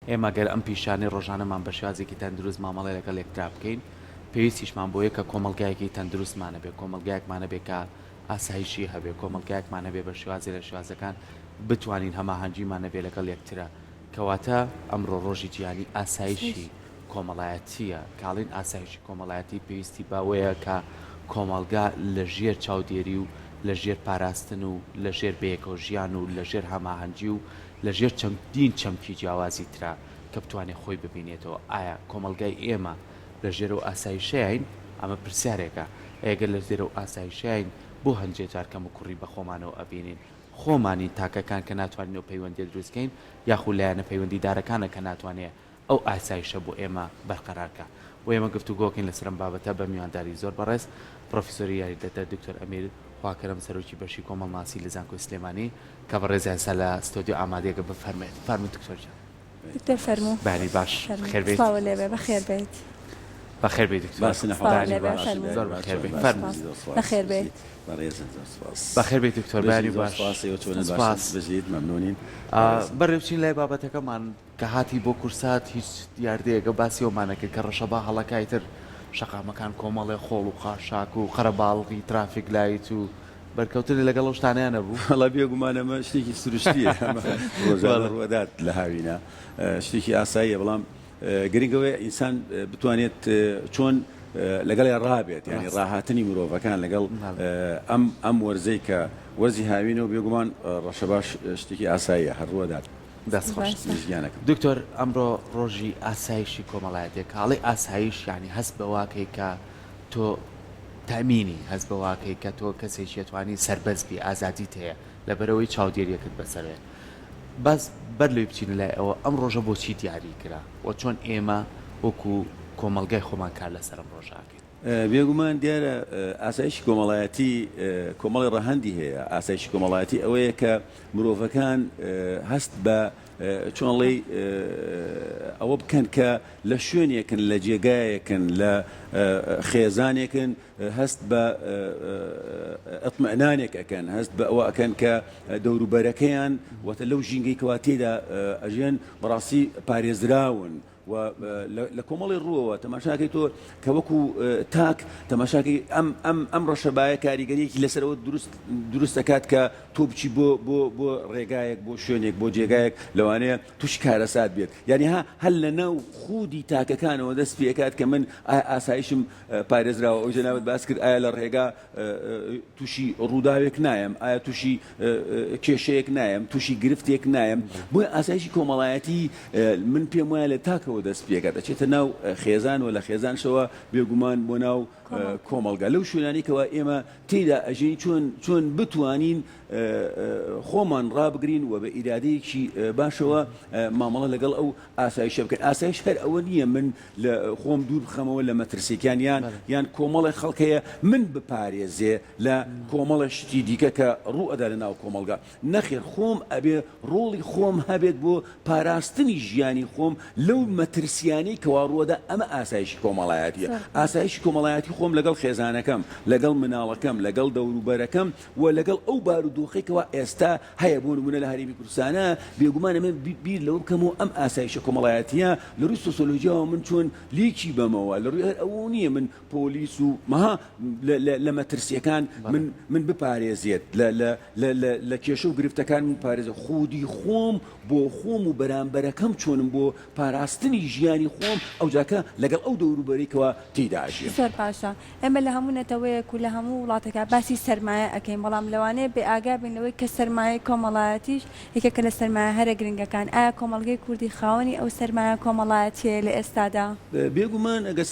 ئێمە گەر ئەم پیشانەی ڕۆژانەمان بە شێوازێکی تەندروست مامەڵێ لەگەڵ یەکترا بکەین پێویستیشمان بۆیە کە کۆمەلگایەکی تەندروستمانە بێ کۆمەلگایەکمانە بێ کە ئاسایشی هەبێ کۆمەلگایەکمانە بێ بە شێوازی لە شێوازەکان بتوانین هەماهەنگیمانە بێ لەگەڵ یەکترە کەواتە ئەمڕۆ ڕۆژی جیهانی ئاسایشی کۆمەڵایەتیە کاڵین ئاسایشی کۆمەڵایەتی پێویستی باوەیە کە کۆمەلگا لە ژێر چاودێری و لە ژێر پاراستن و لە ژێر بەیەکەوە ژیان و لە ژێر هەماهەنگی و لە ژێر چەندین چەمکی جیاوازی ترا کە بتوانێت خۆی ببینێتەوە ئایا کۆمەلگای ئێمە لە ژێر و ئاسایشین ئەمە پرسیارێکە ئەگەر لە ژێر و ئاسایشین بۆ هەندێک جار کەم و کوڕی بە خۆمانەوە ئەبینین خۆمانی تاکەکان کە ناتوانین و پەیوەندی دروستکەین یاخو لایەنە پەیوەندیدارەکانە کە ناتوانێت ئەو ئاسایشە بۆ ئێمە بەرقەرارکە بۆ ئێمە گفتوگۆکەین لەسەرم بابەتە بە میوانداری زۆر بەڕێز پرۆفیسۆری یاریدەدەر دکتۆر ئەمیر خواکەرم سەرۆکی بەشی کۆمەڵناسی لە زانکۆی سلێمانی کە بە ڕێزیان سە لە ستۆدیۆ ئامادەیەکە بفەرمێت فەرمووی دکتۆرجان دکتۆر فەرموو بەری باش خێر بێت سڵاو لێبێ بەخێر بێت بەخێر بێت دکتۆر زۆر بەخێر بێت فەرمووی بەخێر بێت بەخێر بێت دکتۆر باری باش بژیت مەمنونین بەڕێوچین لای بابەتەکەمان کە هاتی بۆ کورسات هیچ یاردەیەکە باسی ئەومانەکە کە ڕەشەبا هەڵەکایتر شەقامەکان کۆمەڵێ خۆڵ و خاشاک و قەرەباڵغی ترافیک لایت و بەرکەوتنی لەگەڵ ئەو شتانیانە بوو هەڵا بێگومانەمە شتێکی سروشتیە ڕۆژانە ڕوەدات لە هاوینە شتێکی ئاساییە بەڵام گرنگەوەی ئینسان بتوانێت چۆن لەگەڵ ڕابێت ینی ڕاهاتنی مرۆڤەکان لەگەڵ ئەم وەرزەی کە وەرزی هاوینەوە بێگومان ڕەشەباش شتێکی ئاساییە هەڕوەدات دەستخۆش دکتۆر ئەمڕۆ ڕۆژی ئاسایشی کۆمەڵایەتێک کاڵی ئاسایش ینی هەست بە واکەی کە تۆ تامینی هەست بە واکەی کە تۆ کەسێکێتوانی سربەزبی ئازادیت هەیە لەبەرەوەی چاودێریەکەت بەسەرێت بەس بەر لێ بچینە لای ئەوە ئەم ڕۆژە بۆچی دیاری کرا و چۆن ئێمە وەکو کۆمەلگای خۆمان کار لەسەر ئەم ڕۆژاکەین بێگومان دیارە ئاسایشی کۆمەڵایەتی کۆمەڵی ڕەهەندی هەیە ئاسایشی کۆمەڵایەتی ئەوەیە کە مرۆڤەکان هەست بە چۆنڵی ئەوە بکەن کە لە شوێنێکن لە جێگایەکن لە خێزانێکن هەست بە ئەطمئنانێک ئەکەن هەست بە ئەوە ئەکەن کە دەوروبەرەکەیان وەتە لەو ژینگەی کەوا تێدا ئەژێن بەڕاستی پارێزراون و لە کۆمەڵی ڕووەوە تەماشاکەی تۆ کە وەکو تاک تەماشاکەی ئەم ڕەشەبایە کاریگەریەکی لەسەرەوە دروست دەکات کە تۆ بچی بۆ ڕێگایەک بۆ شوێنێک بۆ جێگایەک لەوانەیە توش کارەسات بێت یعنی هەل لە ناو خودی تاکەکانەوە دەست پێکات کە من ئاسایشم پارێزراوە ئەو جەنابەت باس کرد ئایا لە ڕێگا تووشی ڕووداوێک نایم ئایا تووشی کێشەیەک نایم تووشی گرفتێک نایم بۆی ئاسایشی کۆمەڵایەتی من پێم وایە لە تاکەوە دەست پێکات دەچێتە ناو خێزان و لە خێزانشەوە بێگومان بۆ ناو کۆمەلگا لەو شوێنانێکەوە ئێمە تێدا ئەژین چۆن بتوانین خۆمان ڕابگرین و بە ئیرادەیەکی باشەوە مامەڵە لەگەڵ ئەو ئاسایشە بکەین ئاسایش هەر ئەوە نییە من لە خۆم دوور بخەمەوە لە مەترسیەکان یان کۆمەڵی خەڵکەیە من بپارێزێ لە کۆمەڵە شتی دیکە کە ڕوو ئەدا لە ناو کۆمەلگا نەخێر خۆم ئەبێ ڕۆڵی خۆم هەبێت بۆ پاراستنی ژیانی خۆم لەو مەترسیانەی کەوا ڕووەدا ئەمە ئاسایشی کۆمەڵایەتیە ئاسایشی کۆمەڵایەتی خۆم لەگەڵ خێزانەکەم لەگەڵ مناڵەکەم لەگەڵ دەوروبەرەکەم و لەگەڵ ئەو بارودۆخێکەوە ئێستا هەیە بۆ نمونە لە هەرێمی کوردستانە بێگومانە من بیر لەوە بکەم و ئەم ئاسایشە کۆمەڵایەتیە لە ڕووی سۆسیۆلۆژیاوە من چۆن لیکی بەمەوە لە ڕووی هەر ئەوە نییە من پۆلیس و مەها لە مەترسیەکان من بپارێزێت لە کێشە و گرفتەکان من پارێزە خودی خۆم بۆ خۆم و بەرامبەرەکەم چۆنم بۆ پاراستنی ژیانی خۆم ئەو جاکە لەگەڵ ئەو دەوروبەرێکەوە تێداژێ زۆر باشە ئێمە لە هەموو نەتەوەیەک و لە هەموو وڵاتەکە باسی سەرمایە ئەەکەین بەڵام لەوانەیە بێ ئاگا بینەوەی کە سەرمایە کۆمەڵایەتیش یەکێکە لە سەرمایە هەرە گرنگەکان ئایا کۆمەڵگەی کوردی خاوەنی ئەو سەرمایە کۆمەڵایەتیە لە ئێستادا بێگومان ئەگە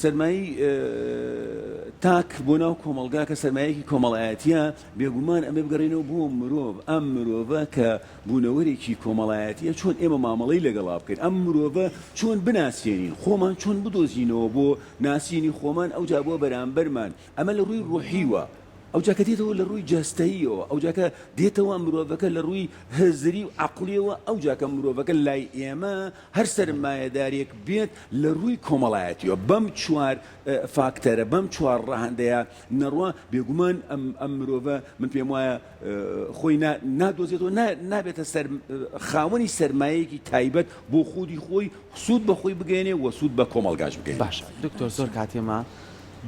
سەرمایی تاک بۆ ناو کۆمەلگا کە سەرمایەکی کۆمەڵایەتیە بێگومان ئەمە بگەڕێنەوە بۆ مرۆڤ ئەم مرۆڤە کە بوونەوەرێکی کۆمەڵایەتیە چۆن ئێمە مامەڵەی لەگەڵا بکەین ئەم مرۆڤە چۆن بناسیێنین خۆمان چۆن بدۆزینەوە بۆ ناسیینی خۆمان ئەوجا بۆ بەرامبەرمان ئەمە لە ڕووی ڕوحیوە ئەو جاکە دێتەوە لە ڕووی جاستەییەوە ئەو جاکە دێتەوە مرۆڤەکە لە ڕووی هەزری و عقلیەوە ئەو جاکە مرۆڤەکە لای ئێمە هەر سەرمایەدارێک بێت لە ڕووی کۆمەڵایەتیەوە بەم چوار فاکتەرە بەم چوار ڕەهەندەیە نەڕوا بێگومان ئەم مرۆڤە من پێم وایە خۆی نادۆزێتەوە نابێتە خاوەنی سەرمایەیەکی تایبەت بۆ خودی خۆی سوود بە خۆی بگەێنێ و سوود بە کۆمەڵگاش بگەێنێ. باشە دکتۆر زۆر کاتێمە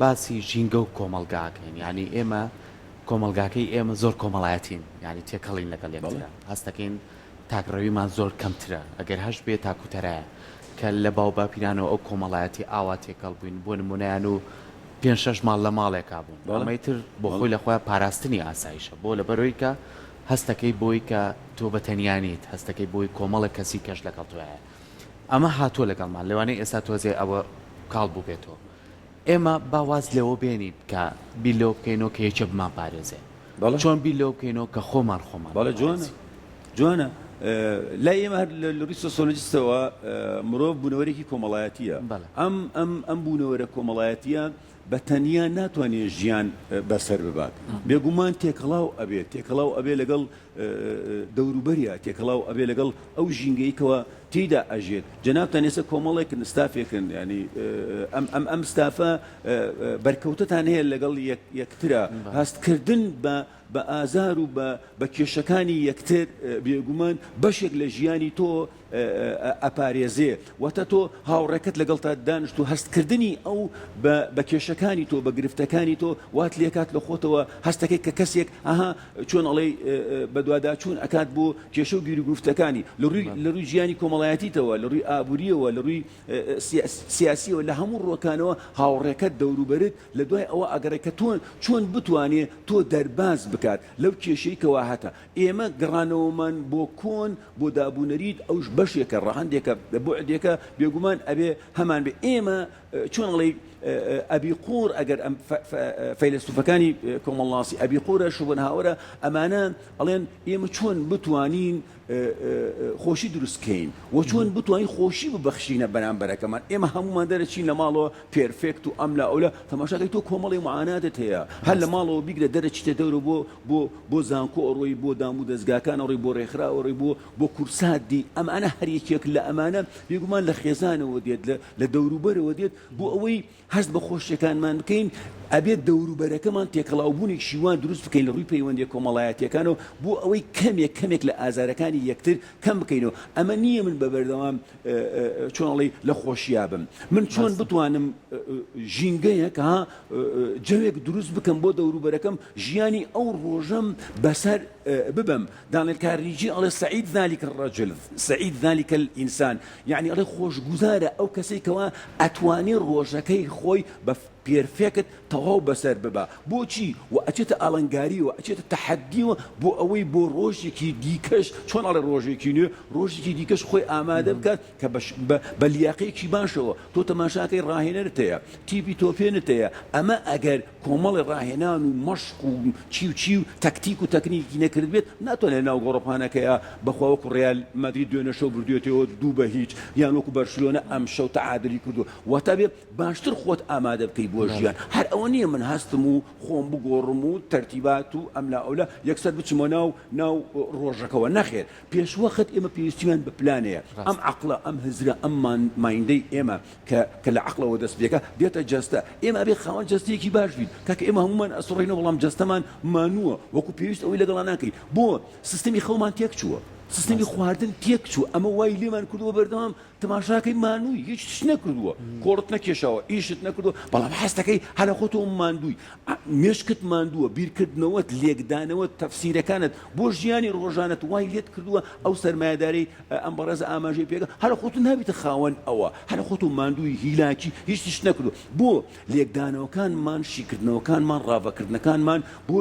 باسی ژینگە و کۆمەلگاکەین ینی ئێمە کۆمەلگاکەی ئێمە زۆر کۆمەڵایەتین ینی تێکەڵین لەگەڵ یەکترە هەستەکەین تاکڕەویمان زۆر کەمترە ئەگەر هەش بێت تاکوتەرایە کە لە باو باپیرانەوە ئەو کۆمەڵایەتی ئاوا تێکەڵ بووین بۆ نمونەیان و 5-6 ماڵ لە ماڵێکا بوون ئەمەیتر بۆ خۆی لە خۆیان پاراستنی ئاسایشە بۆ لەبەرەوەی کە هەستەکەی بۆی کە تۆ بە تەنیانیت هەستەکەی بۆی کۆمەڵە کەسی کەش لەگەڵ توایە ئەمە هاتووە لەگەڵمان لەوانەیە ئێستا تۆزێ ئەوە کاڵ بوو بێتەوە ئێمە باواز لەوە بێنین کە بیلۆ بکەینەوە کە یەکێ بمان پارێزێ چۆن بیلۆ بکەینەوە کە خۆمان بەڵێ جوانە لا ئێمە هەر لە ڕووی سۆسیۆلۆجیستەوە مرۆڤ بوونەوەرێکی کۆمەڵایەتیە ئەم بوونەوەرە کۆمەڵایەتیە بە تەنیا ناتوانێت ژیان بەسەر ببات بێگومان تێکەڵاو ئەبێ لەگەڵ دەوروبەریە تێکەڵاو ئەبێ لەگەڵ ئەو ژینگەیکەوە تێیدا ئەژێت جەنابتان ئێستا کۆمەڵێکن ستافێکن ینی ئەم ستافە بەرکەوتتان هەیە لەگەڵ یەکترە هەستکردن بە ئازار و بە کێشەکانی یەکتر بێگومان بەشێک لە ژیانی تۆ ئەپارێزێ واتە تۆ هاوڕێکت لەگەڵ تا دانیشت و هەستکردنی ئەو بە کێشەکانی تۆ بە گرفتەکانی تۆ وات لێکات لە خۆتەوە هەستەکەی کە کەسێک ئەها چۆن ئەڵێ بە دوواداچوون ئەکات بۆ کێشە و گیر و گرفتەکانی لە ڕووی ژیانی کۆمەڵایەتیتەوە لە ڕووی ئابووریەوە لە ڕووی سیاسیەوە لە هەموو ڕۆکانەوە هاوڕێکت دەوروبەرت لە دوای ئەوە ئەگەڕێکە تۆ چۆن بتوانێت تۆ دەرباز بکات لەو کێشەی کەوا هاتە ئێمە گڕانەوەمان بۆ کۆن بۆ دابوونەریت ئەوش بەشێکە ڕەهەندێکە بۆعدێکە بێگومان ئەبێ هەمان بێ ئێمە چۆن ئەڵێ ئەبی قوڕ ئەگەر ئەم فەیلسوفەکانی کۆمەڵناسی ئەبی قوڕە شوبنهاوەرە ئەمانە ئەڵێن ئێمە چۆن بتوانین خۆشی دروستکەین و چۆن بتوانین خۆشی ببەخشینە بەرامبەرەکەمان ئێمە هەمومان دەرەچین لە ماڵەوە پێرفێکت و ئەم لا ئەولە تەماشاکەی تۆ کۆمەڵی معاناتت هەیە هەر لە ماڵەوە بیگرە دەرەچیتە دەورە بۆ زانکۆ ئەڕۆی بۆ دام و دەستگاکان ئەڕۆی بۆ ڕێکخرا ئەڕۆی بۆ کورسات دی ئەمانە هەر یەکێک لە ئەمانە بێگومان لە خێزانەوە دێت لە دەوروبەرەوە دێت بۆ ئەوەی هەست بە خۆشیەکانمان بکەین ئەبێت دەوروبەرەکەمان تێکەڵاوبوونێک شیوان دروست بکەین لە ڕووی پەیوەندی کۆمەڵایەتیەکانەوە بۆ ئەوەی کەمێک لە ئازارەکانی یەکتر کەم بکەینەوە ئەمە نییە من بە بەردەوام چۆنڵی لە خۆشیابم من چۆن بتوانم ژینگەیەک جەوێک دروست بکەم بۆ دەوروبەرەکەم ژیانی ئەو ڕۆژەم بەسەر ببم دانێت کاریجی ئەڵێ سعید ذلك الرجل سعید ذلك الإنسان يعني ئەڵێ خۆشگوزارە ئەو کەسێکەوە ئەتوانێ ڕۆژەکەی خۆی بە پێرفێکت تەواو بەسەر ببە بۆچی و ئەچێتە ئاڵنگاریەوە ئەچێتە تەحەدیوە بۆ ئەوەی بۆ ڕۆژێکی دیکەش چۆن ئەڵێ ڕۆژێکی نوێ ڕۆژێکی دیکەش خۆی ئامادە بکات کە بە لیاقەیەکی باشەوە تۆ تەماشاکەی ڕاهێنەرت هەیە تیپی تۆپێنت هەیە ئەمە ئەگەر کۆمەڵی ڕاهێنان و مەشق و چی و تەکتیک و تەکنیکی نەکرد بێت ناتوانێت ناو گۆڕەپانەکەیە بەخواوەکو ڕێال مەدرید دوێنە شەو بردوێتەوە 2-0 یان وەکو بەرشلۆنە ئەم شەو تەعادلی کردو واتە بێ باشتر خۆت ئامادە بکەی بۆ ژیان هەر ئەوە نییە من هەستم و خۆم بگۆڕم و تەرتیبات و ئەم لا ئەولە یەکسەر بچمە ناو ڕۆژەکەەوە نەخێر پێشوەخت ئێمە پێویستیمان بە پلانەیە ئەم عەقڵە ئەم هزرە ئەم مایندەی ئێمە کە لە عەقڵەوە دەست پێکە دێتە جەستە ئێمە ئەبێ خاوەن جەستەیەکی باش بین کاکە ئێمە هەمومان ئەسوڕێنەوە بەڵام جەستەمان مانووە وەکو پێویست ئەوەی لەگەڵا ناکەین بۆ سیستەمی خەومان تێک چووە سیستەمی خواردن تێک چوو ئەمە وای لێمان کردووە بەردەوام تەماشاکەی مانووی هیچ شت نەکردووە کۆڕت نەکێشاوە ئیشت نەکردووە بەڵام هەستەکەی هەرە خۆتەوە ماندووی مێشکت ماندووە بیرکردنەوەت لێکدانەوە تەفسیرەکانت بۆ ژیانی ڕۆژانت وای لێت کردووە ئەو سەرمایه‌دارەی ئەم بەڕێزە ئاماژەی پێکە هەرە خۆت نابیتە خاوەن ئەوە هەرە خۆت ماندووی هیلاکی هیچ شت نەکردووە بۆ لێکدانەوەکانمان شیکردنەوەکانمان ڕاوەکردنەکانمان بۆ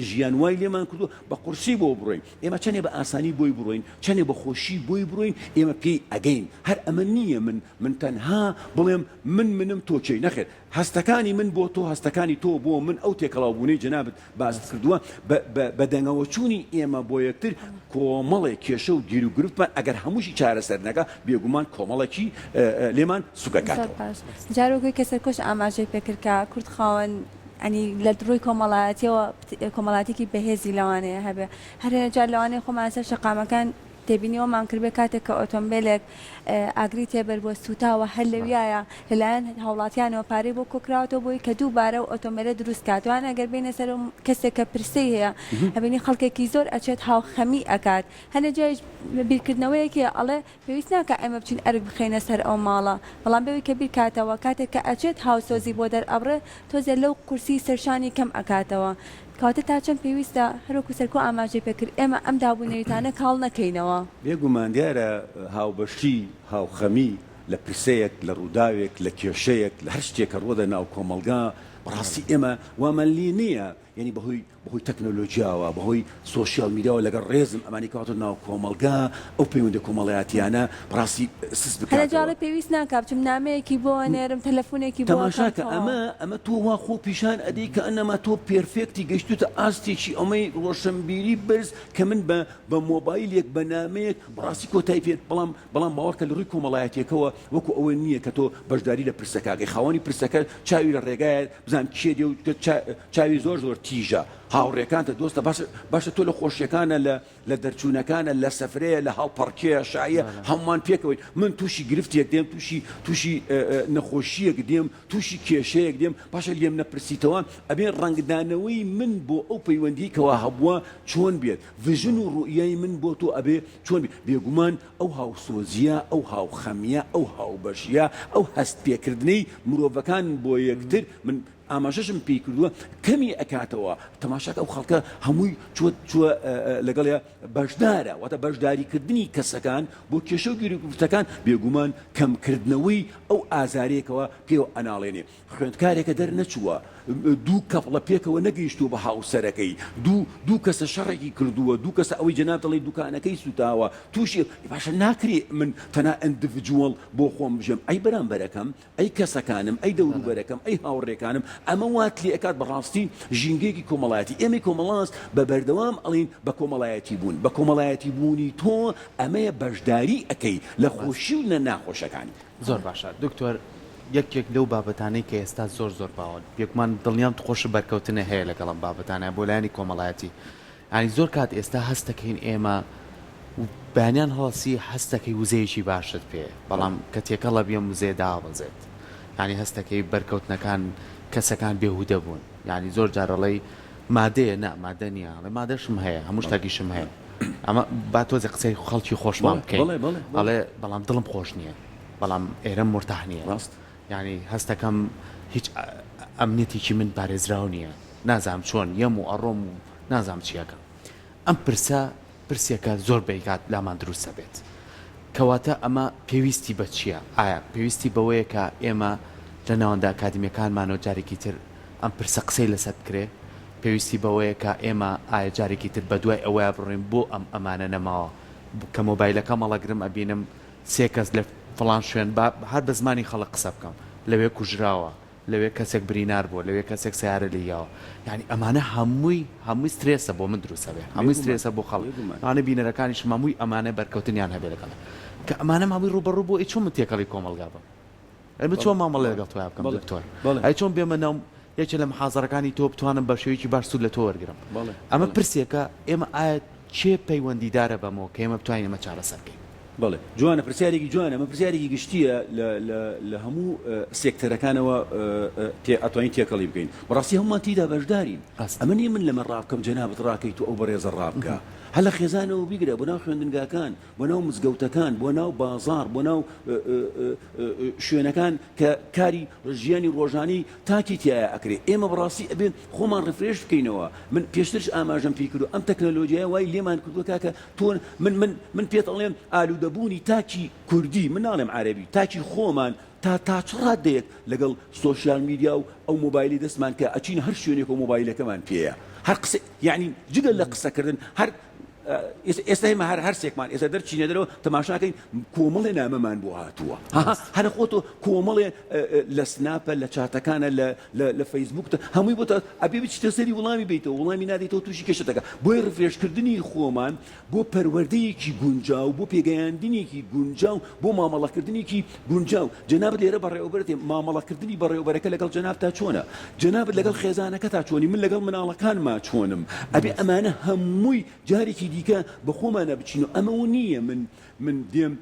ژیان وای لێمان کردووە بە قورسی بۆ بڕۆین ئێمە چەندێ بە ئاسانی بۆی بڕۆین چەندێ بە خۆشی بۆی بڕۆین ئێمە پێی ئەگەین هەر ئەمە نییە من تەنها بڵێم منم تۆچەی نەخێت هەستەکانی من بۆ تۆ هەستەکانی تۆ بۆ من ئەو تێکەڵاوبوونەی جەنابەت باس کردووە بە دەنگەوە چوونی ئێمە بۆ یەکتر کۆمەڵێک کێشە و گیر و گرفتمان ئەگەر هەمووشی چارەسەر نەکە بێگومان کۆمەڵێکی لێمان سوکەکاتەوە جارۆگەی کەسەرکۆش ئاماژەی پێکرد کە کورد خاوەن ئەنی لە دڕووی کۆمەڵایەتیەوە کۆمەڵاتێکی بەهێزی لەوانەیە هەبێ هەر جار لەوانەیە خۆمان سەر شەقامەکان تێبینیەوەمان کردبێ کاتێک کە ئۆتۆمبیلێک ئاگری تێبەر بۆ سوتاوە هەر لەویایە لەلایەن هاوڵاتیانەوە پارەی بۆ کۆکراوەوە بۆی کە دووبارە و ئۆتۆمبیلە دروست کاتوان ئەگەر بینە سەر کەسێک کە پرسەی هەیە ئەبینی خەڵکێکی زۆر ئەچێت هاوخەمی ئەکات هەنە جایش بیرکردنەوەیەکی ئەڵێ پێویست ناکە ئەمە بچین ئەرک بخینە سەر ئەو ماڵە بەڵام بەوەی کە بیرکاتەوە کاتێک کە ئەچێت هاوسۆزی بۆ دەرئەبڕێ تۆزێ لەو قورسی سەرشانی کەم ئەکاتەوە کاتە تا چەند پێویستە هەروکو سەرکۆ ئاماژەی پێکرد ئێمە ئەم دابوونەویتانە کاڵ نەکەینەوە بێگومان دیارە هاوبەشی هاوخەمی لە پرسەیەک لە ڕووداوێک لە کێشەیەک لە هەر شتێکە ڕۆدە ناو کۆمەلگا بەڕاستی ئێمە وامەلی نییە یعنی بەهۆی تەکنۆلۆژیاوە بەهۆی سۆشیال میدیاوە لەگەڵ ڕێزم ئەمانی کاتۆ ناو کۆمەلگا ئەو پەیوەندی کۆمەڵایەتیانە بەڕاستی سس بکات هەرجاڵی پێویست ناکات بچم نامەیەکی بۆ نێرم تەلەفۆنێکی بۆ تەماشاکە ئەمە تۆ وا خۆ پیشان ئەدەی کە ئەنەما تۆ پێرفێکتی گەشتوتە ئاستێکی ئەمەی ڕۆشنبیری برز کە من بە مۆبایلێک بە نامەیەک بەڕاستی کۆتای پێت بەڵام باوەڕکە لە ڕووی کۆمەڵایەتێکەوە وەکو ئەوە نییە کە تۆ بەشداری لە پرسەکەی خاوەنی پرسەکە چاوی لە ڕێگایە بزانام کێ دێ و چاوی زۆر تیژە هاوڕێکانتە دۆستە باشە تۆ لە خۆشیەکانە لە دەرچوونەکانە لە سەفرەیە لە هاوپەڕکێە شایە هەمومان پێکەوەی من تووشی گرفتێک دێم تووشی نەخۆشیەک دێم تووشی کێشەیەک دێم باشە لێم نەپرسیتەوە ئەبێ ڕنگدانەوەی من بۆ ئەو پەیوەندی کەوا هەبووە چۆن بێت ڤژن و ڕوئیای من بۆ تۆ ئەبێ چۆن بێت بێگومان ئەو هاوسۆزیە ئەو هاوخەمیە ئەو هاوبەشیە ئەو هەست پێکردنەی مرۆڤەکان بۆ یەکتر من ئاماژەشم پێی کردووە کەمی ئەکاتەوە تەماشاکە ئەو خەڵکە هەمووی چوە لەگەڵێ بەشدارە واتە بەشداریکردنی کەسەکان بۆ کێشە و گیرگفتەکان بێگومان کەمکردنەوەی ئەو ئازارێکەوە پێوە ئەناڵێنێ خوێندکارێکە دەرنەچووە دوو کەپڵە پێکەوە نەگەیشتووە بە هاوسەرەکەی دوو کەسە شەڕێکی کردووە دوو کەسە ئەوەی جەناب دەڵێ دوکانەکەی سوتاوە تووشی باشە ناکرێ من تەنا ئەندڤجوەڵ بۆ خۆم بژێم ئەی بەرامبەرەکەم ئەی کەسەکانم ئەی دەوروبەرەکەم ئەی هاوڕێکانم ئەمە وات لێ ئەکات بەڕاستی ژینگەیەکی کۆمەڵایەتی ئێمەی کۆمەڵاس بە بەردەوام ئەڵین بە کۆمەڵایەتی بوون بە کۆمەڵایەتی بوونی تۆ ئەمەیە بەشداری ئەەکەی لە خۆشی و لە ناخۆشەکانی زۆر باشە دکتۆر یەکێک لەو بابەتانەی کە ئێستا زۆر باوە یەکمان دڵنیام خۆش بەرکەوتنە هەیە لەگەڵم بابەتانە بۆ لایانی کۆمەڵایەتی ینی زۆر کات ئێستا هەستەکەین ئێمە بەیانیان هەڵسی هەستەکەی وزەیەکی باشت پێ بەڵام کە تێکەڵە بێم وزێ داوەزێت ینی هەستەکەی بەرکەوتنەکان کەسەکان بێهودە بوون ینی زۆر جارەڵی مادەیە مادە نییە لە مادەشم هەیە هەموو شتێکیشم هەیە ئەمە با تۆزە قسەی خەڵکی خۆشمان بکەین ئەڵێ بەڵام دڵم خۆش نییە بەڵام ئێرەم مرتاح نییە ڕاست ینی هەستەکەم هیچ ئەمنیەتێکی من پارێزراو نییە نازام چۆن یەم و ئەڕۆم و نازام چیەکە ئەم پرسیەکە زۆر بەیکات لامان دروستە بێت کەواتە ئەمە پێویستی بە چییە ئایا پێویستی بەوەیە کە ئێمە لە ناوەندا ئاکادمیەکانمانەوە جارێکی تر ئەم پرسە قسەی لەسەر کرێ پێویستی بەوەیە کە ئێمە ئایا جارێکی تر بە دوای ئەوەیە بڕێن بۆ ئەم ئەمانە نەماوە کە مۆبایلەکە مەڵەگرم ئەبینم سێ کەس لە فڵان شوێن هەر بە زمانی خەڵک قسە بکەم لەوێ کوژراوە لەوێ کەسێک برینار بووە لەوێ کەسێک سیارە لیاوە یعنی ئەمانە هەمووی سترێسە بۆ من دروستە بێ هەمووی سترێسە بۆ خەڵک ئەمانە بینەرەکانیش هەمووی ئەمانە بەرکەوتنیان هەبێ لەگەڵ کە ئەمانە هەمووی ڕوبەڕوو بۆ چۆن من تێکەڵی کۆمەلگا بم ئەمە چۆن مامەڵێ لەگەڵ تۆ بکەم دکتۆر ئەی چۆن بێمە ناو یەکێ لە محازەرەکانی تۆ بتوانم بە شێوەیەکی باش سوود لە تۆ وەرگرم ئەمە پرسێکە ئێمە ئایا چێ پەیوەندیدارە بەمەوە کە ئێمە بتوانین ئەمە چارەسەر بکەین بەڵێ جوانە پرسیارێکی جوانە ئەمە پرسیارێکی گشتیە لە هەموو سێکتەرەکانەوە ئەتوانین تێکەڵی بکەین بەڕاستی هەمومان تیدا بەشدارین ئەمە نیە من لەمە ڕابکەم جەنابەت ڕاکەیت و ئەو بەڕێزە ڕابکە هەل لە خێزانەوە بیگرە بۆ ناو خوێندنگاکان بۆ ناو مزگەوتەکان بۆ ناو بازار بۆ ناو شوێنەکان کە کاری ژیانی ڕۆژانی تاکی تایە ئەکرێ ئێمە بەڕاستی ئەبێن خۆمان ڕفرێش بکەینەوە من پێشترش ئاماژەم پێی کردو ئەم تەکنۆلۆژیای وای لێمان کردووە کاکە تۆ من پێت ئەڵێم ئالوودەبوونی تاکی کوردی من ناڵێم عەرەبی تاکی خۆمان تا چڕات دەیەک لەگەڵ سۆشیال میدیا و ئەو مۆبایلی دەستمان کە ئەچین هەر شوێنێک و مۆبایلەکەمان پێەیە هەر قسە یعنی جگەل لە قسەکردن هەر ئێستا هێمە هەر سێکمان ئێستا دەرچینە دەرەوە تەماشاکەین کۆمەڵێ نامەمان بۆ هاتووە هەرە خۆتۆ کۆمەڵێ لە سناپە لە چاتەکانە لە فەیسبووکتە هەمووی بۆ ئەبێ بچیتە سەری وڵامی بیتەوە وڵامی نادێتەوە تووشی کێشەکە بۆی ڕفرێشکردنی خۆمان بۆ پەروەردەیەکی گونجاو بۆ پێگەیاندنێکی گونجاو بۆ مامەڵەکردنێکی گونجاو جەنابەت لێرە بەڕێوەبەرێ مامەڵەکردنی بەڕێوەبەرەکە لەگەڵ جەناب تا چۆنە جەنابەت لەگەڵ خێزانەکە تا چۆنی من لەگەڵ مناڵەکان ما چۆنم ئەبێ ئەمانە هەمووی جارێکی دیکە بە خۆمانە بچین و ئەمەوە نییە من دێم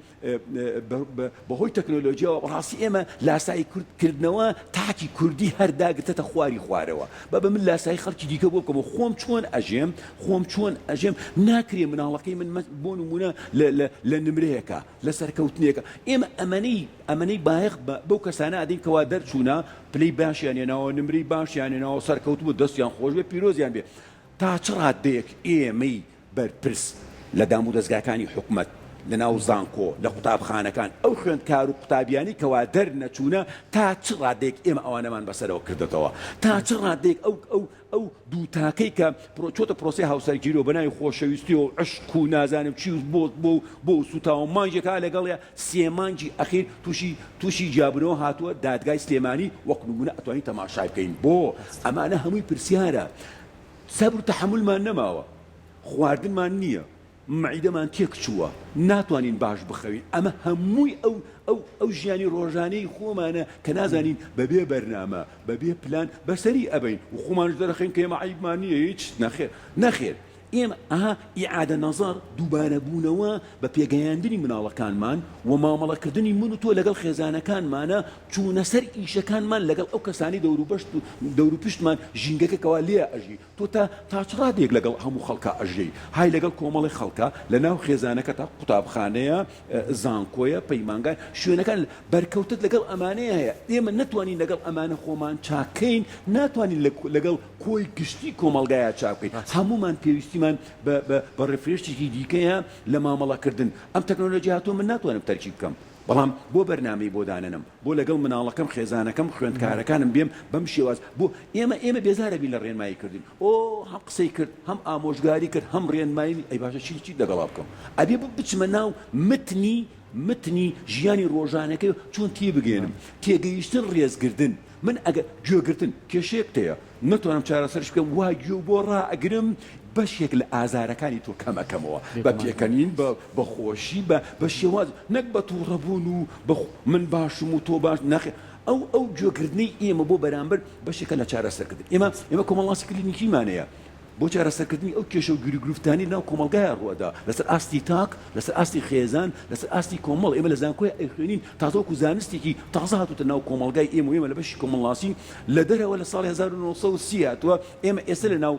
بەهۆی تەکنۆلۆژیەوە ڕاستی ئێمە لاسایی کردنەوە تاکی کوردی هەرداگرتە خواری خوارەوە بە من لاسایی خەڵکی دیکە بۆ بکەم و خۆم چۆن ئەژێم ناکرێ مناڵەکەی من بۆ نمونە لە نمرەیەکە لە سەرکەوتنیەکە ئێمە ئەمەنەی بایەخ بەو کەسانە ئادین کەوا دەرچوونە پلەی باشیانێنەوە نمری باشیانێنەوە سەرکەوت بۆ دەستیان خۆش بێ پیرۆزیان بێ تا چ ڕادەیەک ئێمەی بەرپرس لە دام و دەستگاکانی حکومەت لە ناو زانکۆ لە قوتابخانەکان ئەو خوێندکار و قوتابیانی کەوا دەرنەچوونە تا چ ڕادێک ئێمە ئەوانەمان بەسەرەوە کردێتەوە تا چ ڕادێک ئەو دووتاکەی کە چۆتە پرۆسی هاوسەرگیری و بەناوی خۆشەویستی و عشق و نازانم چی بۆ سوتاوە مانجێکا لەگەڵێ سێمانجی ئەخیر تووشی جیابنەوە هاتووە دادگای سلێمانی وەک نمونە ئەتوانین تەماشای بکەین بۆ ئەمانە هەمووی پرسیارە سەبر و تەحملمان نەماوە خواردنمان نییە معیدەمان تێک چووە ناتوانین باش بخەوین ئەمە هەمووی ئەو ژیانی ڕۆژانەی خۆمانە کە نازانین بەبێ بەرنامە بەبێ پلان بەسەری ئەبین و خۆمانش دەرەخین کە ئێمە عیبمان نییە هیچ نەخێر ئێمە ئیعادە نەزەر دووبارە بوونەوە بە پێگەیاندنی مناڵەکانمان و مامەڵەکردنی من و تۆ لەگەڵ خێزانەکانمانە چوونە سەر ئیشەکانمان لەگەڵ ئەو کەسانی دەور و پشتمان ژینگەکەکەوا لێ ئەژی تۆ تا چ ڕادێک لەگەڵ هەموو خەڵکە ئەژەی های لەگەڵ کۆمەڵی خەڵکە لە ناو خێزانەکە تا قوتابخانەیە زانکۆیە پەیمانگان شوێنەکان بەرکەوتت لەگەڵ ئەمانەیە هەیە ئێمە نەتوانین لەگەڵ ئەمانە خۆمان چاکەین ناتوانین لەگەڵ کۆی گشتی کۆمەلگایە چاکەین هەمومان پێویستیمان بە ڕفرێشتێکی دیکەیە لە مامەڵەکردن ئەم تەکنۆلۆژی هاتووە من ناتوانم تەرکیب بکەم بەڵام بۆ بەرنامەی بۆ دانەنم بۆ لەگەڵ مناڵەکەم خێزانەکەم خوێندکارەکانم بێم بەم شێواز بۆ ئێمە بێزارە بین لە ڕێنمایی کردین هەم قسەی کرد هەم ئامۆژگاری کرد هەم ڕێنمایی ئەی باشە چی لەگەڵا بکەم ئەبێ بچمە ناو متنی ژیانی ڕۆژانەکەی چۆن تێ بگەێنم تێگەیشتن ڕێزگردن من ئەگە گوێگرتن کێشەیەک تەیە نتوانم چارەسەرش بکەم وای گوێ بۆ ڕائەگرم بەشێک لە ئازارەکانی تۆ کەمەکەمەوە بە پێکەنین بە خۆشی بە شێواز نەک بە تووڕەبوون و من باشم و تۆ باش ناخێ ئەو گوێگرتنی ئێمە بۆ بەرامبەر بەشێکە لە چارەسەرکردن ئێمە کۆمەڵاسی کلینیکیمانەیە بۆ چارەسەرکردنی ئەو کێشە و گروفتانی ناو کۆمەلگایە ڕووەدا لەسەر ئاستی تاک لەسەر ئاستی خێزان لەسەر ئاستی کۆمەڵ ئێمە لە زانکۆی ئەخوێنین تازەوەکو زانستێکی تازە هاتوتە ناو کۆمەلگای ئێمە لە بەشی کۆمەڵاسی لە دەرەوە لە ساڵی 1930 هاتووە ئێمە ئێستا لە ناو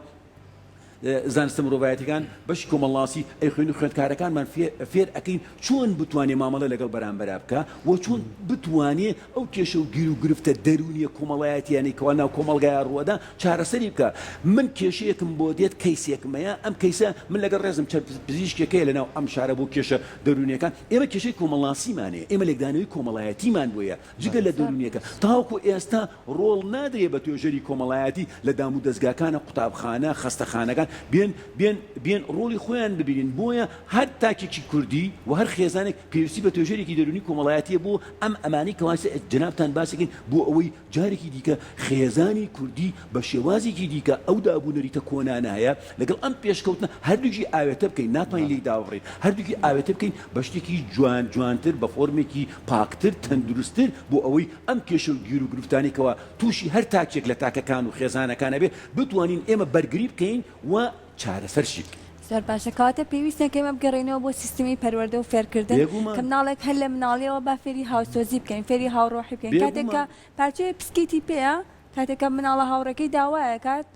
زانستە مرۆڤایەتیەکان بەشی کۆمەڵاسی ئەیخوێن و خوێندکارەکانمان فێر ئەەکەین چۆن بتوانێ مامەڵە لەگەڵ بەرامبەر بکە و چۆن بتوانێ ئەو کێشە و گیر و گرفتە دەرونیە کۆمەڵایەتیانی کەوا ناو کۆمەلگایە ڕووەدا چارەسەری بکە من کێشەیەکم بۆ دێت کەیسێکمەیە ئەم کەیسە من لەگەڵ ڕێزم پزیشکێکەیە لەناو ئەم شارە بۆ کێشە دەرونیەکان ئێمە کێشەی کۆمەڵاسیمانەیە ئێمە لێکدانەوەی کۆمەڵایەتیمان بۆیە جگە لە دەرونیەکە تاوەکو ئێستا ڕۆڵ نادرێ بە توێژەری کۆمەڵایەتی لە دام و دەستگاکانە قوتابخانە خەستەخانەکان بێن ڕۆڵی خۆیان ببینین بۆیە هەر تاکێکی کوردی و هەر خێزانێک پێویستی بە توێژەرێکی دەرونی کۆمەڵایەتیە بۆ ئەم ئەمانی کەواسە جەنابتان باسەکەین بۆ ئەوەی جارێکی دیکە خێزانی کوردی بە شێوازێکی دیکە ئەو دابوونەریتە کۆنانە هەیە لەگەڵ ئەم پێشکەوتنە هەردووکی ئاوێتە بکەین ناتوانین لێی داوەڕێن هەردووکی ئاوێتە بکەین بە شتێکی جوانتر بە فۆرمێکی پاکتر تەندروستتر بۆ ئەوەی ئەم کێشە و گیر و گرفتانێکەوە تووشی هەر تاکێک لە تاکەکان و خێزانەکانە بێ بتوانین ئێمە بەرگری بکەین و چارەسەرشی زۆر باشە کاتە پێویستە کە ئێمە بگەڕێنەوە بۆ سیستمی پەروەردە و فێرکردن کە مناڵێک هەر لە مناڵیەوە با فێری هاوسۆزی بکەین فێری هاوڕۆحی بکەین کاتێککە پارچەیە پسکیتی پێەیە کاتێککە مناڵە هاوڕەکەی داوایە کات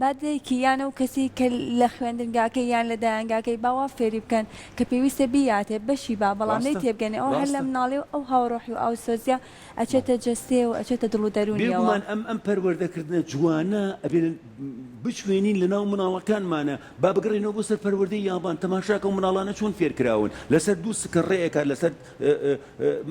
بادێکی یانە و کەسی کە لە خوێندنگاکەی یان لە دایانگاکەی باوا فێری بکەن کە پێویستە بیاتێ بەشی با بەڵامەی تێبگەنێ ئەو هەر لە مناڵێ و ئەو هاوڕۆحی و ئەو سۆزیا ئەچێتە جەستێ و ئەچێتە دڵ و دەرونیەوە ئەم پەروەردەکردنە جوانە ئەبێن بچوێنین لە ناو مناڵەکانمانە با بگەڕێنەوە بۆ سەر پەروەردەی یابان تەماشاکە و مناڵانە چۆن فێرکراون لەسەر دوو سکە ڕێیەکە لەسەر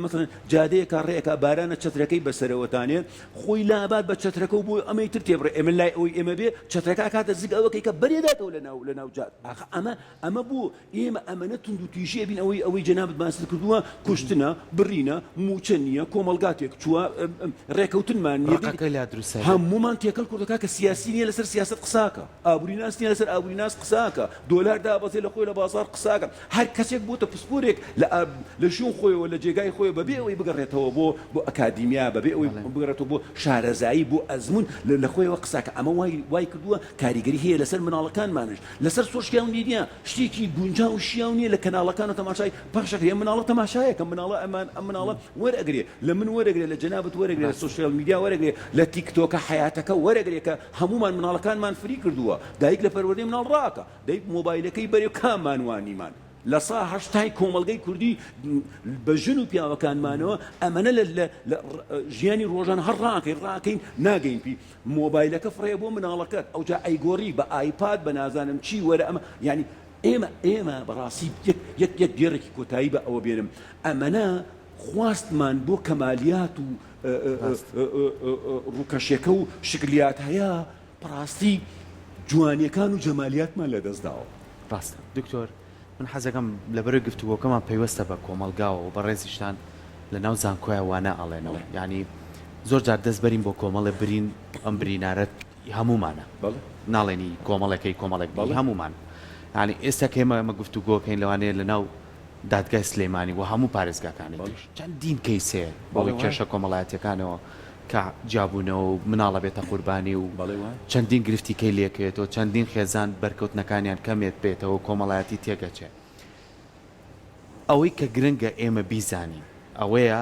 مثلا جادەیەکە ڕێیەکە بارانە چەترەکەی بەسەرەوەتانێ خۆی لابات بە چەترەکە و بۆ ئەمەی تر تێبڕێ ئێمە لای ئەوەی ئێمە بێ چەترەکە کاتە زگ ئەوەکەی کە بەرێداتەوە لە ناو جات ئەمە بوو ئێمە ئەمەنە تونند و تویژێ بین ئەوەی جەنابەت باسی کردووە کوشتنە بڕینە موچە نییە کۆمەلگاتێک چووە ڕێکەوتنمان هەمومان تێکەڵ کوردەکە کە سیاسی نیە لەسەر سیاست قساکە ئابووری ناس نیە لەسەر ئابووری ناس قساکە دۆلار دابەزێ لە خۆی لە بازار قساکە هەر کەسێک بۆتە پسپۆرێک لە شوێن خۆیەوە لە جێگای خۆی بەبێ ئەوەی بگەڕێتەوە بۆ ئەکادیمیا بەبێ ئەوەی بگەڕێتەوە بۆ شارەزایی بۆ ئەزمون لە خۆیەوە قساکە ئەمە وای کردووە کاریگەری هەیە لەسەر مناڵەکانمانش لەسەر سۆشیال میدیا شتێکی گونجا و شیاو نییە لە کەناڵەکان و تەماشای پاشەکە مناڵە تەماشایەکە مناڵە ئەم مناڵە وەرەگرێ لە من وەرەگرێ لە جەنابەت وەرەگرێ لە سۆشیال میدیا وەرەگرێ لە تیکتۆکە حیاتەکە وەرەگرێکە هەمومان مناڵەکانمان فری کردووە دایک لە پەروەردەی مناڵ ڕاکە دایک مۆبایلەکەی بەرێ کاممان وانیمان لە سا هەشتای کۆمەلگەی کوردی بە ژن و پیاوەکانمانەوە ئەمەنە لە ژیانی ڕۆژان هەر ڕاکەین ناگەین پی مۆبایلەکە فڕێ بۆ مناڵەکەت ئەوجا ئەیگۆڕی بە ئایپاد بە نازانم چی وەرە ئەمە ینی ئێمە بەڕاستی یەک گێڕێکی کۆتایی بە ئەوە بێنم ئەمەنە خواستمان بۆ کەمالیات و ڕووکەشێکە و شکلیات هەیە بەڕاستی جوانیەکان و جەمالیاتمان لەدەستداوە ڕاستە دکتۆر من حەزەکەم لەبەرەوەی گفتوگۆکەمان پەیوەستە بە کۆمەلگاوە و بە ڕێزیشتان لە ناو زانکۆیە وانە ئەڵێنەوە ینی زۆر جار دەست بەرین بۆ کۆمەڵێ برین ئەم برینارەت هەمومانە ناڵێنی کۆمەڵەکەی کۆمەڵێک هەمومان ینی ئێستا کێمە ئەمە گفتوگۆکەین لەوانەیە لە ناو دادگای سلێمانی و هەموو پارێزگاکانی چەندین کەیسێ بەڵی کێشە کۆمەڵایەتەکانەوە کە جابوونەوە و مناڵە بێتە قوربانی و چەندین گرفتی کەی لێکێتەوە چەندین خێزان بەرکەوتنەکانیان کەمێت بێتەوە کۆمەڵایەتی تێگەچێت ئەوەی کە گرنگە ئێمە بیزانین ئەوەیە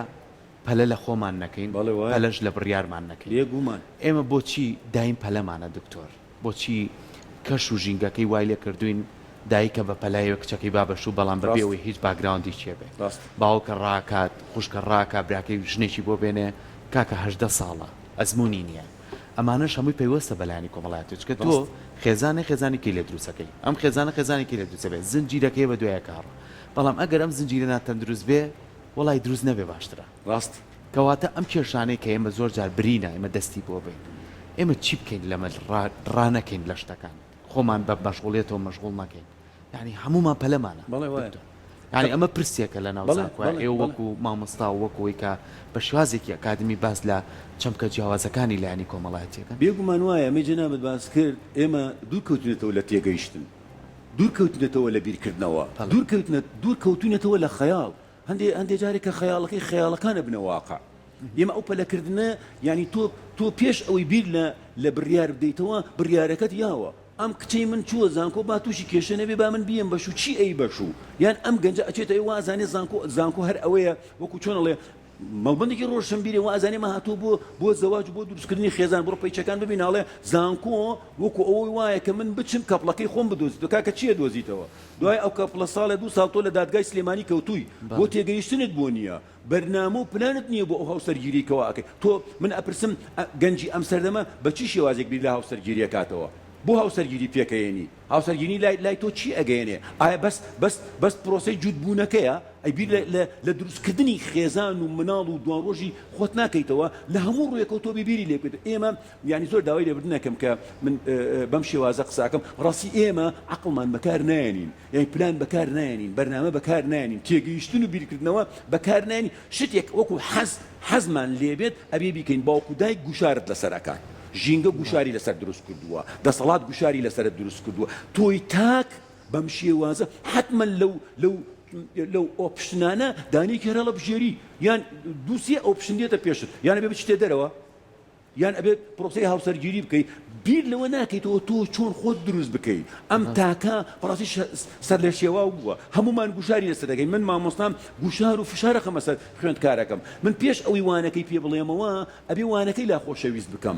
پەلە لە خۆمان نەکەین پەلەش لە بڕیارمان نەکەین ئێمە بۆچی دایم پەلەمانە دکتۆر بۆچی کەش و ژینگەکەی وای لێ کردوین دایکە بە پەلایەوە کچەکەی بابەشوو بەڵام بەبێەوەی هیچ باگراوندی چێ بێت باوکە ڕاکات خوشکە ڕاکە براکەی ژنێکی بۆ بێنێ کاکە 18 ساڵە ئەزمموی نییە ئەمانەش هەمووی پێیوەستە بەلایانی کۆمەڵایەتچکە تۆ خێزانێکی لێ دروستەکەی ئەم خێزانێکی لێ دروستە بێت زنجیرەکەی بە دوایە کاڕە بەڵام ئەگەر ئەم زنجیرە ناتەندروست بێ وڵای دروست نەبێ باشترە ڕاست کەواتە ئەم کێشانەی کە ئێمە زۆر جار برینە ئێمە دەستی بۆ بین ئێمە چی بکەین لەمە ڕانەکەین لە شتەکان خۆمان بە مەشغوڵێتەوە مەشغوڵ نەکەین یعنی هەمومان پەلەمانە ینی ئەمە پرسیەکە لە ناوزانکۆ ئێوە وەکو مامۆستا وەکەوەی کە بە شوازێکی ئەکادمی باس لە چەمکە جیاوازەکانی لایانی کۆمەڵایەتیەکە بێگومان وایە ئەمەی جەنابەت باس کرد ئێمە دوورکەوتنێتەوە لە تێگەیشتن دوورکەوتنێتەوە لە بیرکردنەوە دوورکەوتونێتەوە لە خەیاڵ هەندێک جارێک کە خەیاڵەکانە بنە واقع ئێمە ئەو پەلەکردنە ینی تۆ پێش ئەوەی بیر لە بڕیار بدەیتەوە بڕیارەکەت یاوە ئەم کچەی من چووە زانکۆ با تووشی کێشە نەبێ با من بیم بەشو چی ئەی بەشوو یان ئەم گەنجە ئەچێتە ئەی وازانێ زانکۆ هەر ئەوەیە وەکو چۆنەڵێ مەڵبندێکی ڕۆژشەمبیرێ وازانێ مەهاتوو بۆ زەواج بۆ دروستکردنی خێزان بڕۆ پەیچەکان ببیناڵێ زانکۆ وەکو ئەوەی وایە کە من بچم کەپڵەکەی خۆم بدۆزیتەوە کاکە چییە دۆزیتەوە دوای ئەو کەپڵە ساڵە 2 ساڵ تۆ لە دادگای سلێمانی کەوتووی بۆ تێگەیشتنت بۆ نییە بەرنامە و پلانت نییە بۆ ئەو هاوسەرگیریکەوە ئەکەی تۆ من ئەپرسم گەنجی ئەم سەردەمە بە چی شێوازێک بیر لە هاوسەرگیریە کاتەوە بۆ هاوسەرگیری پێکەیەنی هاوسەرگیری لای تۆ چی ئەگەیەنێ ئایا بەس پرۆسەی جوودبوونەکەیە ئەیبیر لە دروستکردنی خێزان و مناڵ و دوانڕۆژی خۆت ناکەیتەوە لە هەموو ڕوویەکەوە تۆ بیبیری لێ بکەیت ئێمە یانی زۆر داوای لێبردنەکەم کە من بەم شێوازە قساکەم ڕاستی ئێمە عەقڵمان بەکار نایەنین یعنی پلان بەکار نایەنین بەرنامە بەکار نایەنین تێگەیشتن و بیرکردنەوە بەکار نایەنین شتێک وەکو حەزمان لێبێت ئەبێ بیکەین باوکو دایک گوشارت لەسەرەکان ژینگە گوشاری لەسەر دروست کردووە دەسەڵات گوشاری لەسەر دروست کردووە تۆی تاک بەم شێوازە حتمما لەو ئۆپشنانە دانەیەکی هەرە بژێری یان دووسێ ئۆپشن دێتە پێشت یان ئەبێ بچیتە دەرەوە یان ئەبێ پرۆسەی هاوسەرگیری بکەیت بیر لەوە ناکەیتەوە تۆ چۆن خۆت دروست بکەیت ئەم تاکە بەڕاستی سەر لە شێواو بووە هەمومان گوشاری لەسەر دەکەین من مامۆستام گوشار و فشارە خەمە سەر خوێندکارەکەم من پێش ئەوەی وانەکەی پێ بڵێمەوە ئەبێ وانەکەی لا خۆشەویست بکەم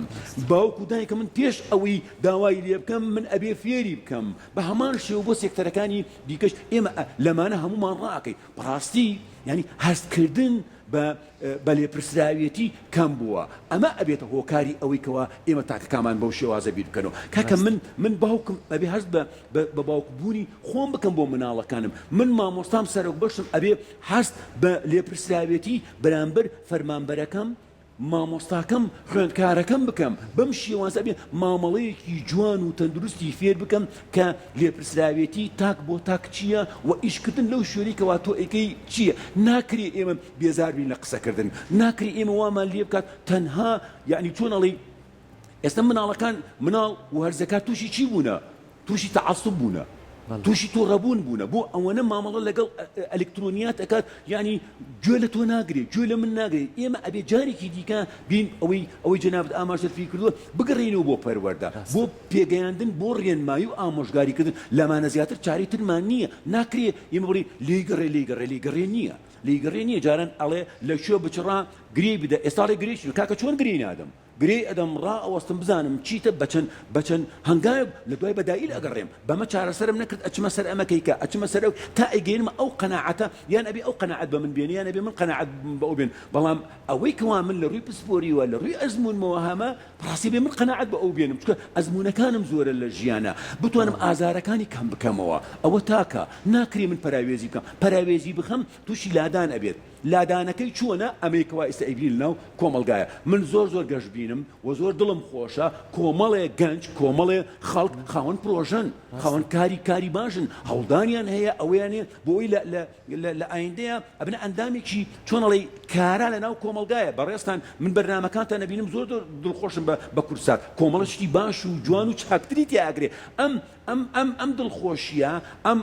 باوکو دایکە من پێش ئەوەی داوای لێ بکەم من ئەبێ فێری بکەم بە هەمان شێوە بۆ سێکتەرەکانی دیکەش ئێمە لەمانە هەمومان ڕاکەی بەڕاستی ینی هەستکردن بە لێپرسراویەتی کەم بووە ئەمە ئەبێتە هۆکاری ئەوەی کەوا ئێمە تاکەکامان بەو شێوازە بیر بکەنەوە کاکە من باوکم ئەبێ هەست بە باوکبوونی خۆم بکەم بۆ مناڵەکانم من مامۆستام سەرۆک بەشم ئەبێ هەست بە لێپرسراویەتی بەرامبەر فەرمانبەرەکەم مامۆستاکەم خوێندکارەکەم بکەم بەم شێوازە بێ مامەڵەیەکی جوان و تەندروستی فێر بکەم کە لێپرسراوێتی تاک بۆ تاک چییە و ئیشکردن لەو شوێنی کەوا تۆ ئەیکەی چییە ناکرێ ئێمە بێزاربین لە قسەکردن ناکرێ ئێمە وامان لێ بکات تەنها یعنی چۆن ئەڵێ ئێستا مناڵەکان مناڵ و هەرزەکات تووشی چی بوونە تووشی تەعەسوب بوونە تووشی تۆ ڕەبوون بوونە بۆ ئەوەنە مامەڵە لەگەڵ ئەلکترۆنیات ئەکات یعنی گوێ لە تۆ ناگرێت گوێ لە من ناگرێت ئێمە ئەبێ جارێکی دیکە بین ئەوەی جەنابەت ئاماژەرفی کردووە بگەڕێنەوە بۆ پەروەردە بۆ پێگەیاندن بۆ ڕێنمایی و ئامۆژگاریکردن لەمانە زیاتر چاری ترمان نییە ناکرێ ئێمە بڵێ لێگەڕێ نییە لێگەڕێ نییە جاران ئەڵێ لە شوێ بچڕا گرێ بدە ئێستاڵێ گرێش کاکە چۆن گرێ نادەم گرێ ئەدەم ڕائەوەستم بزانم چیتە بەچەند هەنگایە لە دوای بەدایل ئەگەڕێم بەمە چارەسەرم نەکرد ئەچمە سەر ئەمەکەیکە ئەچمە سەر ئەو تا ئەگەینمە ئەو قەناعەتە یان ئەبێ ئەو قەناعەت بە من بێنی یان ئەبێ من قەناعەت بە ئەو بێن بەڵام ئەوەی کەوا من لە ڕووی پسپۆریوە لە ڕووی ئەزمونمەوە هەمە ڕاستی بێ من قەناعەت بە ئەو بێنم چکە ئەزمونەکانم زۆرە لە ژیانە بتوانم ئازارەکانی کەم بکەمەوە ئەوە تاکە ناکرێ من پەراوێزی بکەم پەراوێزی بخەم تووشی لادان ئەبێت لادانەکەی چۆنە ئەمریکەوە ئێستا ئەیبین لەناو کۆمەلگایە من زۆر گەشت بینم و زۆر دڵم خۆشە کۆمەڵێ گەنج کۆمەڵێ خەڵک خاوەن پرۆژەن خاوەن کاری باشن هەوڵدانیان هەیە ئەویان بۆی لە ئایندەیە ئەبنە ئەندامێکی چۆنەڵی کارا لە ناو کۆمەلگایە بەڕێستان من بەرنامەکانتان نەبینم زۆر دڵخۆشم بە کورسات کۆمەڵە شتی باش و جوان و چاکتری تیاگرێ ئەم دڵخۆشیە ئەم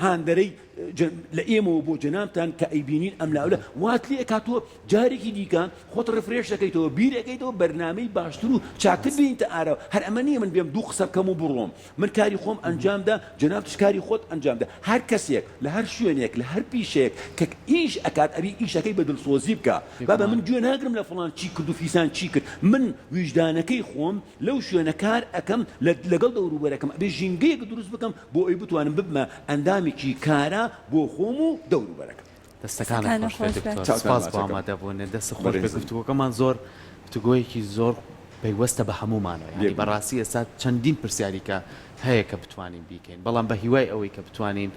هاندەرەی لە ئێمەوە بۆ جەنابتان کە ئەیبینین ئەم لاولە وات لێ کاتۆ جارێکی دیکە خۆت ڕفرێش دەکەیتەوە بیر ئەەکەیتەوە بەرنامەی باشتر و چاکتر بینتە ئارەوە هەر ئەمە نییە من بێم دوو قسە بکەم و بڕۆم من کاری خۆم ئەنجامدا جەنابتش کاری خۆت ئەنجامدا هەر کەسێک لە هەر شوێنێک لە هەر پیشەیەک کە ئیش ئەکات ئەبی ئیشەکەی بە دڵسۆزی بکە بابە من گوێ ناگرم لە فڵان چی کرد و فیسان چی کرد من ویژدانەکەی خۆم لەو شوێنە کار ئەەکەم لەگەڵ دەوروبەرەکەم ئەبێ ژینگەیەک دروست بکەم بۆ ئەوی بتوانم ببمە ئەندامێکی کارە بۆ خۆم و دەوروبەرەکەم دەستەکانە خۆش دکتۆر سپاس بۆ ئامادەبوون دەست خۆش بە گفتوگۆکەمان زۆر گفتوگۆیەکی زۆر پەیوەستە بە هەمومانەوە یعنی بەڕاستی ئێستا چەندین پرسیاریکە هەیە کە بتوانین بیکەین بەڵام بە هیوای ئەوەی کە بتوانین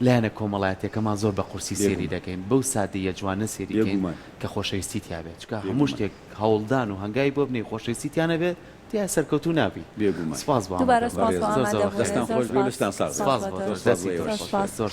لایەنە کۆمەڵایەتەکەمان زۆر بە قورسی سێری دەکەین بەو سادەیە جوانە سێریکەین کە خۆشەویستی تیابێت چکە هەموو شتێک هەوڵدان و هەنگای بۆ بنێ خۆشەویستیانە بێت تیا سەرکەوتو نابی سپاس بۆ دووبارە سپاس بۆ ئامادەبوونەوە دەستان خۆش بێ لەستان ساز سپاس بۆ زۆر